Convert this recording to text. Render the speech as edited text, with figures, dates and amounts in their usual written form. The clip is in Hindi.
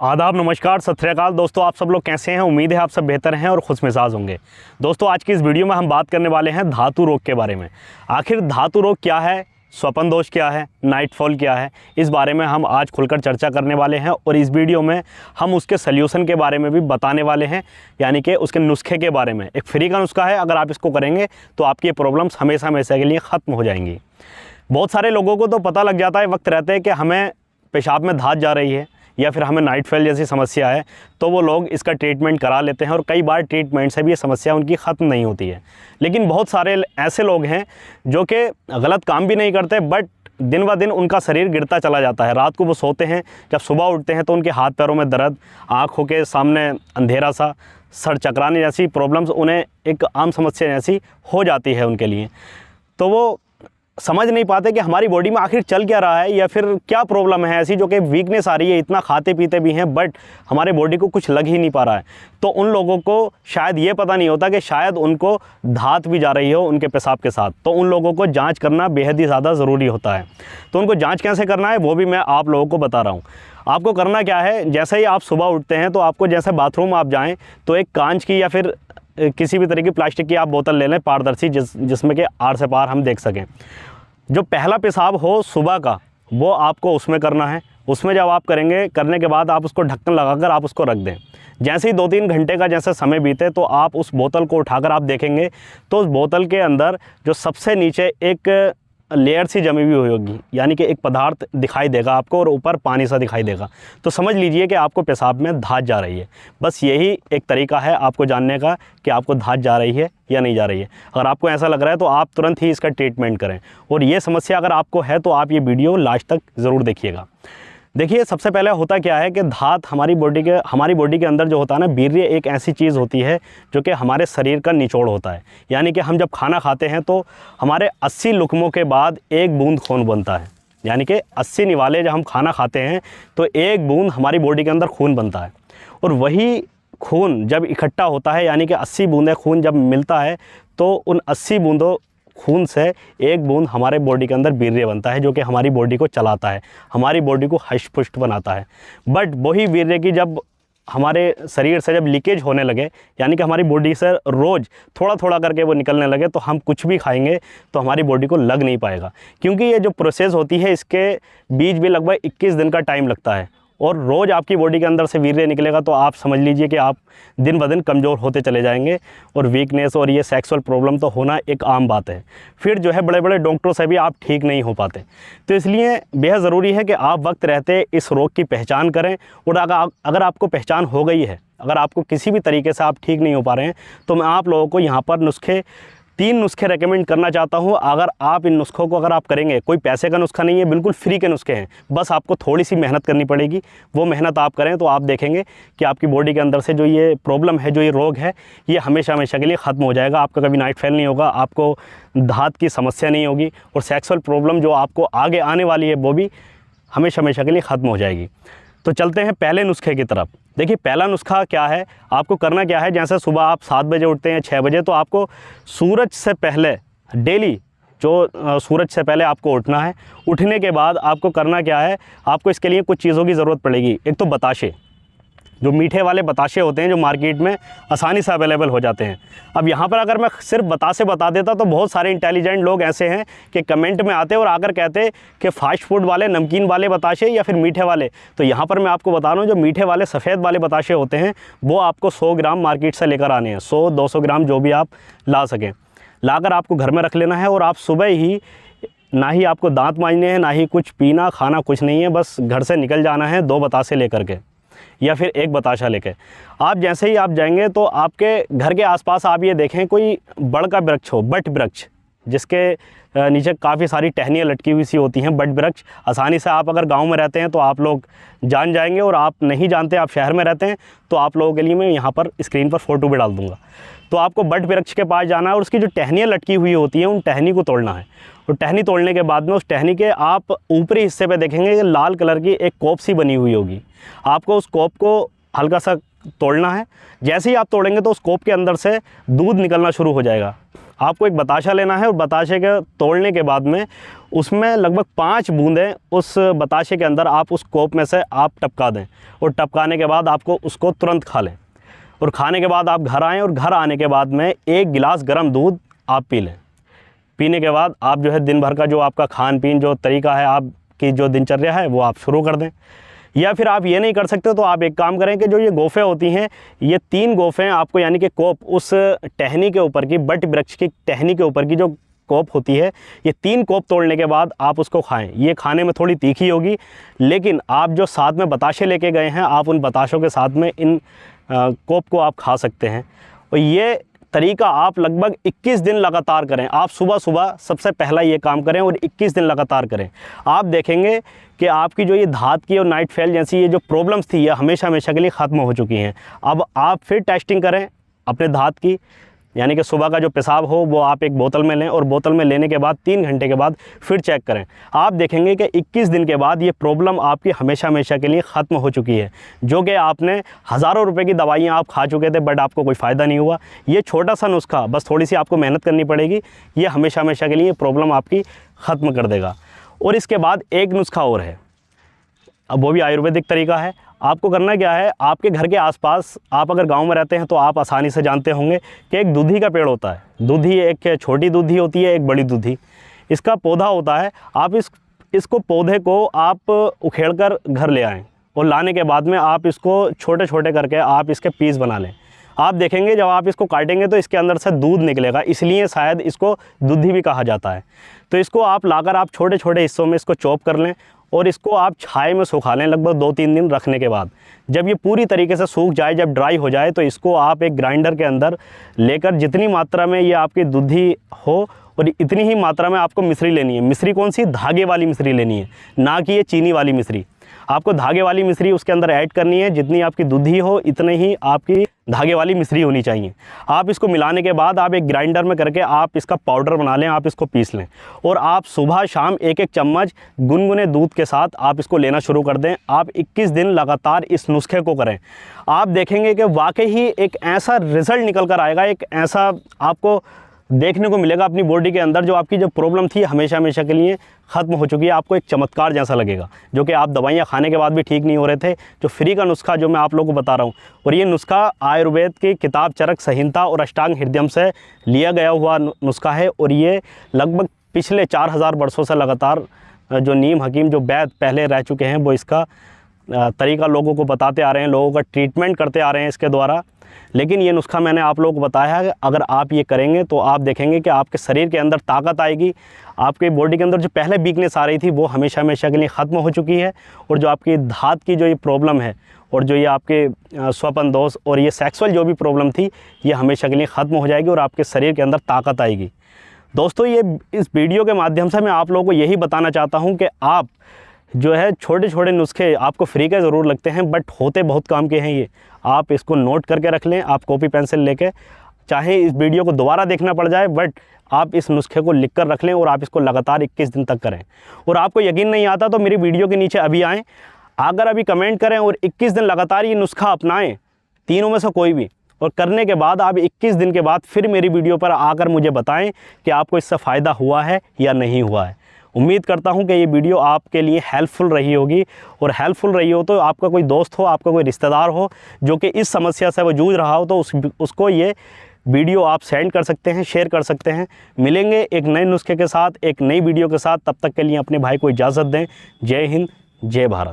आदाब, नमस्कार, सत श्री अकाल दोस्तों। आप सब लोग कैसे हैं? उम्मीद है आप सब बेहतर हैं और खुश मिजाज होंगे। दोस्तों, आज की इस वीडियो में हम बात करने वाले हैं धातु रोग के बारे में। आखिर धातु रोग क्या है, स्वपन दोष क्या है, नाइटफॉल क्या है, इस बारे में हम आज खुलकर चर्चा करने वाले हैं। और इस वीडियो में हम उसके सल्यूशन के बारे में भी बताने वाले हैं, यानी कि उसके नुस्खे के बारे में। एक फ्री का नुस्खा है, अगर आप इसको करेंगे तो आपकी प्रॉब्लम्स हमेशा हमेशा के लिए ख़त्म हो जाएंगी। बहुत सारे लोगों को तो पता लग जाता है वक्त रहते कि हमें पेशाब में धात जा रही है या फिर हमें नाइटफॉल जैसी समस्या है, तो वो लोग इसका ट्रीटमेंट करा लेते हैं और कई बार ट्रीटमेंट से भी ये समस्या उनकी ख़त्म नहीं होती है। लेकिन बहुत सारे ऐसे लोग हैं जो कि गलत काम भी नहीं करते, बट दिन ब दिन उनका शरीर गिरता चला जाता है। रात को वो सोते हैं, जब सुबह उठते हैं तो उनके हाथ पैरों में दर्द, आँखों के सामने अंधेरा सा, सर चकराने जैसी प्रॉब्लम्स उन्हें एक आम समस्या जैसी हो जाती है उनके लिए। तो वो समझ नहीं पाते कि हमारी बॉडी में आखिर चल क्या रहा है या फिर क्या प्रॉब्लम है ऐसी जो कि वीकनेस आ रही है। इतना खाते पीते भी हैं बट हमारे बॉडी को कुछ लग ही नहीं पा रहा है। तो उन लोगों को शायद ये पता नहीं होता कि शायद उनको धात भी जा रही हो उनके पेशाब के साथ। तो उन लोगों को जांच करना बेहद ही ज़्यादा ज़रूरी होता है। तो उनको जांच कैसे करना है वो भी मैं आप लोगों को बता रहा हूँ। आपको करना क्या है, जैसे ही आप सुबह उठते हैं तो आपको जैसे बाथरूम आप जाएँ तो एक कांच की या फिर किसी भी तरह की प्लास्टिक की आप बोतल ले लें, पारदर्शी, जिसमें कि आर से पार हम देख सकें। जो पहला पेशाब हो सुबह का वो आपको उसमें करना है। उसमें जब आप करेंगे, करने के बाद आप उसको ढक्कन लगाकर आप उसको रख दें। जैसे ही 2-3 घंटे का जैसे समय बीते तो आप उस बोतल को उठाकर आप देखेंगे तो उस बोतल के अंदर जो सबसे नीचे एक लेयर सी जमी हुई होगी, यानी कि एक पदार्थ दिखाई देगा आपको और ऊपर पानी सा दिखाई देगा। तो समझ लीजिए कि आपको पेशाब में धात जा रही है। बस यही एक तरीका है आपको जानने का कि आपको धात जा रही है या नहीं जा रही है। अगर आपको ऐसा लग रहा है तो आप तुरंत ही इसका ट्रीटमेंट करें। और ये समस्या अगर आपको है तो आप ये वीडियो लास्ट तक ज़रूर देखिएगा। देखिए, सबसे पहले होता क्या है कि धात हमारी बॉडी के अंदर जो होता है ना, वीर्य एक ऐसी चीज़ होती है जो कि हमारे शरीर का निचोड़ होता है। यानी कि हम जब खाना खाते हैं तो हमारे 80 लुक़मों के बाद एक बूंद खून बनता है। यानी कि 80 निवाले जब हम खाना खाते हैं तो एक बूंद हमारी बॉडी के अंदर खून बनता है। और वही खून जब इकट्ठा होता है, यानी कि 80 बूंदें खून जब मिलता है तो उन 80 बूंदों खून से एक बूंद हमारे बॉडी के अंदर वीर्य बनता है, जो कि हमारी बॉडी को चलाता है, हमारी बॉडी को हष्ट-पुष्ट बनाता है। बट वही वीर्य की जब हमारे शरीर से जब लीकेज होने लगे, यानी कि हमारी बॉडी से रोज़ थोड़ा थोड़ा करके वो निकलने लगे, तो हम कुछ भी खाएंगे तो हमारी बॉडी को लग नहीं पाएगा। क्योंकि ये जो प्रोसेस होती है इसके बीच भी लगभग 21 दिन का टाइम लगता है। और रोज़ आपकी बॉडी के अंदर से वीर्य निकलेगा तो आप समझ लीजिए कि आप दिन ब दिन कमज़ोर होते चले जाएंगे। और वीकनेस और ये सेक्सुअल प्रॉब्लम तो होना एक आम बात है। फिर जो है बड़े बड़े डॉक्टरों से भी आप ठीक नहीं हो पाते। तो इसलिए बेहद ज़रूरी है कि आप वक्त रहते इस रोग की पहचान करें। और अगर आपको पहचान हो गई है, अगर आपको किसी भी तरीके से आप ठीक नहीं हो पा रहे हैं, तो मैं आप लोगों को यहाँ पर 3 नुस्खे रेकमेंड करना चाहता हूँ। अगर आप इन नुस्खों को अगर आप करेंगे, कोई पैसे का नुस्खा नहीं है, बिल्कुल फ्री के नुस्खे हैं। बस आपको थोड़ी सी मेहनत करनी पड़ेगी। वो मेहनत आप करें तो आप देखेंगे कि आपकी बॉडी के अंदर से जो ये प्रॉब्लम है, जो ये रोग है, ये हमेशा हमेशा के लिए ख़त्म हो जाएगा। आपका कभी नाइटफॉल नहीं होगा, आपको धात की समस्या नहीं होगी और सेक्सुअल प्रॉब्लम जो आपको आगे आने वाली है वो भी हमेशा हमेशा के लिए ख़त्म हो जाएगी। तो चलते हैं पहले नुस्खे की तरफ। देखिए, पहला नुस्खा क्या है, आपको करना क्या है, जैसे सुबह आप 7 बजे उठते हैं, 6 बजे, तो आपको सूरज से पहले डेली सूरज से पहले आपको उठना है। उठने के बाद आपको करना क्या है, आपको इसके लिए कुछ चीज़ों की ज़रूरत पड़ेगी। एक तो बताशे, जो मीठे वाले बताशे होते हैं, जो मार्केट में आसानी से अवेलेबल हो जाते हैं। अब यहाँ पर अगर मैं सिर्फ बतासे बता देता तो बहुत सारे इंटेलिजेंट लोग ऐसे हैं कि कमेंट में आते और आकर कहते कि फ़ास्ट फूड वाले, नमकीन वाले बताशे या फिर मीठे वाले। तो यहाँ पर मैं आपको बता रहा हूँ, जो मीठे वाले सफ़ेद वाले बताशे होते हैं वो आपको 100 ग्राम मार्केट से लेकर आने हैं। 100-200 ग्राम जो भी आप ला सकें, लाकर आपको घर में रख लेना है। और आप सुबह ही, ना ही आपको दांत मांजने हैं, ना ही कुछ पीना खाना, कुछ नहीं है, बस घर से निकल जाना है 2 बतासे लेकर के या फिर 1 बताशा लेके। आप जैसे ही आप जाएंगे तो आपके घर के आसपास आप ये देखें कोई बड़ का वृक्ष हो, बट वृक्ष, जिसके नीचे काफ़ी सारी टहनियाँ लटकी हुई सी होती हैं। बट वृक्ष आसानी से, आप अगर गांव में रहते हैं तो आप लोग जान जाएंगे, और आप नहीं जानते, आप शहर में रहते हैं, तो आप लोगों के लिए मैं यहाँ पर स्क्रीन पर फ़ोटो भी डाल दूँगा। तो आपको बट वृक्ष के पास जाना है और उसकी जो टहनियाँ लटकी हुई होती हैं उन टहनी को तोड़ना है। और टहनी तोड़ने के बाद में उस टहनी के आप ऊपरी हिस्से पे देखेंगे कि लाल कलर की एक कोप सी बनी हुई होगी। आपको उस कोप को हल्का सा तोड़ना है। जैसे ही आप तोड़ेंगे तो उस कोप के अंदर से दूध निकलना शुरू हो जाएगा। आपको एक बताशा लेना है और बताशे के तोड़ने के बाद में उसमें लगभग 5 बूंदें उस बताशे के अंदर आप उस कोप में से आप टपका दें, और टपकाने के बाद आपको उसको तुरंत खा लें। और खाने के बाद आप घर आएँ और घर आने के बाद में 1 गिलास गर्म दूध आप पी लें। पीने के बाद आप जो है दिन भर का जो आपका खान पीन जो तरीका है, आपकी जो दिनचर्या है वो आप शुरू कर दें। या फिर आप ये नहीं कर सकते तो आप एक काम करें कि जो ये गोफ़ें होती हैं, ये 3 गोफ़ें आपको, यानी कि कोप, उस टहनी के ऊपर की, बट वृक्ष की टहनी के ऊपर की जो कोप होती है, ये 3 कोप तोड़ने के बाद आप उसको खाएं। ये खाने में थोड़ी तीखी होगी, लेकिन आप जो साथ में बताशे लेके गए हैं, आप उन बताशों के साथ में इन कोप को आप खा सकते हैं। और ये तरीका आप लगभग 21 दिन लगातार करें। आप सुबह सुबह सबसे पहला ये काम करें और 21 दिन लगातार करें। आप देखेंगे कि आपकी जो ये धात की और नाइट फेल जैसी ये जो प्रॉब्लम्स थी, ये हमेशा हमेशा के लिए ख़त्म हो चुकी हैं। अब आप फिर टेस्टिंग करें अपने धात की, यानी कि सुबह का जो पेशाब हो वो आप एक बोतल में लें, और बोतल में लेने के बाद 3 घंटे के बाद फिर चेक करें। आप देखेंगे कि 21 दिन के बाद ये प्रॉब्लम आपकी हमेशा हमेशा के लिए ख़त्म हो चुकी है। जो कि आपने हज़ारों रुपए की दवाइयाँ आप खा चुके थे, बट आपको कोई फ़ायदा नहीं हुआ। ये छोटा सा नुस्खा, बस थोड़ी सी आपको मेहनत करनी पड़ेगी, ये हमेशा हमेशा के लिए प्रॉब्लम आपकी ख़त्म कर देगा। और इसके बाद एक नुस्खा और है, अब वो भी आयुर्वेदिक तरीका है। आपको करना क्या है, आपके घर के आसपास, आप अगर गांव में रहते हैं तो आप आसानी से जानते होंगे कि एक दूधी का पेड़ होता है। दूधी, एक छोटी दूधी होती है, एक बड़ी दूधी, इसका पौधा होता है। आप इसको पौधे को आप उखेड़ कर घर ले आएँ, और लाने के बाद में आप इसको छोटे छोटे करके आप इसके पीस बना लें। आप देखेंगे जब आप इसको काटेंगे तो इसके अंदर से दूध निकलेगा, इसलिए शायद इसको दूधी भी कहा जाता है। तो इसको आप लाकर आप छोटे छोटे हिस्सों में इसको चॉप कर लें, और इसको आप छाए में सुखा लें लगभग 2-3 दिन रखने के बाद। जब ये पूरी तरीके से सूख जाए, जब ड्राई हो जाए, तो इसको आप एक ग्राइंडर के अंदर लेकर, जितनी मात्रा में ये आपकी दूधी हो और इतनी ही मात्रा में आपको मिश्री लेनी है। मिश्री कौन सी? धागे वाली मिश्री लेनी है, ना कि ये चीनी वाली मिश्री। आपको धागे वाली मिश्री उसके अंदर ऐड करनी है। जितनी आपकी दूधी हो इतने ही आपकी धागे वाली मिश्री होनी चाहिए। आप इसको मिलाने के बाद आप एक ग्राइंडर में करके आप इसका पाउडर बना लें, आप इसको पीस लें, और आप सुबह शाम 1-1 चम्मच गुनगुने दूध के साथ आप इसको लेना शुरू कर दें। आप 21 दिन लगातार इस नुस्खे को करें। आप देखेंगे कि वाकई ही एक ऐसा रिज़ल्ट निकल कर आएगा, एक ऐसा आपको देखने को मिलेगा अपनी बॉडी के अंदर, जो आपकी जो प्रॉब्लम थी हमेशा हमेशा के लिए ख़त्म हो चुकी है। आपको एक चमत्कार जैसा लगेगा, जो कि आप दवाइयाँ खाने के बाद भी ठीक नहीं हो रहे थे। जो फ्री का नुस्खा जो मैं आप लोगों को बता रहा हूँ, और ये नुस्खा आयुर्वेद की किताब चरक संहिता और अष्टांग हृदयम से लिया गया हुआ नुस्खा है। और ये लगभग पिछले 4000 वर्षों से लगातार जो नीम हकीम, जो वैद्य पहले रह चुके हैं, वो इसका तरीका लोगों को बताते आ रहे हैं, लोगों का ट्रीटमेंट करते आ रहे हैं इसके द्वारा। लेकिन ये नुस्खा मैंने आप लोगों को बताया है, अगर आप ये करेंगे तो आप देखेंगे कि आपके शरीर के अंदर ताकत आएगी। आपके बॉडी के अंदर जो पहले वीकनेस आ रही थी वो हमेशा हमेशा के लिए ख़त्म हो चुकी है। और जो आपकी धात की जो ये प्रॉब्लम है, और जो ये आपके स्वपन दोष और ये सेक्सुअल जो भी प्रॉब्लम थी, ये हमेशा के लिए ख़त्म हो जाएगी और आपके शरीर के अंदर ताकत आएगी। दोस्तों, ये इस वीडियो के माध्यम से मैं आप लोगों को यही बताना चाहता हूँ कि आप जो है छोटे छोटे नुस्खे आपको फ्री के ज़रूर लगते हैं, बट होते बहुत काम के हैं ये। आप इसको नोट करके रख लें, आप कॉपी पेंसिल लेके, चाहे इस वीडियो को दोबारा देखना पड़ जाए, बट आप इस नुस्खे को लिख कर रख लें और आप इसको लगातार 21 दिन तक करें। और आपको यकीन नहीं आता तो मेरी वीडियो के नीचे अभी आएँ, अगर अभी कमेंट करें और 21 दिन लगातार ये नुस्खा अपनाएं, तीनों में से कोई भी, और करने के बाद आप 21 दिन के बाद फिर मेरी वीडियो पर आकर मुझे बताएं कि आपको इससे फ़ायदा हुआ है या नहीं हुआ है। उम्मीद करता हूं कि ये वीडियो आपके लिए हेल्पफुल रही होगी, और हेल्पफुल रही हो तो आपका कोई दोस्त हो, आपका कोई रिश्तेदार हो जो कि इस समस्या से वो जूझ रहा हो, तो उसको ये वीडियो आप सेंड कर सकते हैं, शेयर कर सकते हैं। मिलेंगे एक नए नुस्खे के साथ, एक नई वीडियो के साथ। तब तक के लिए अपने भाई को इजाज़त दें। जय हिंद, जय भारत।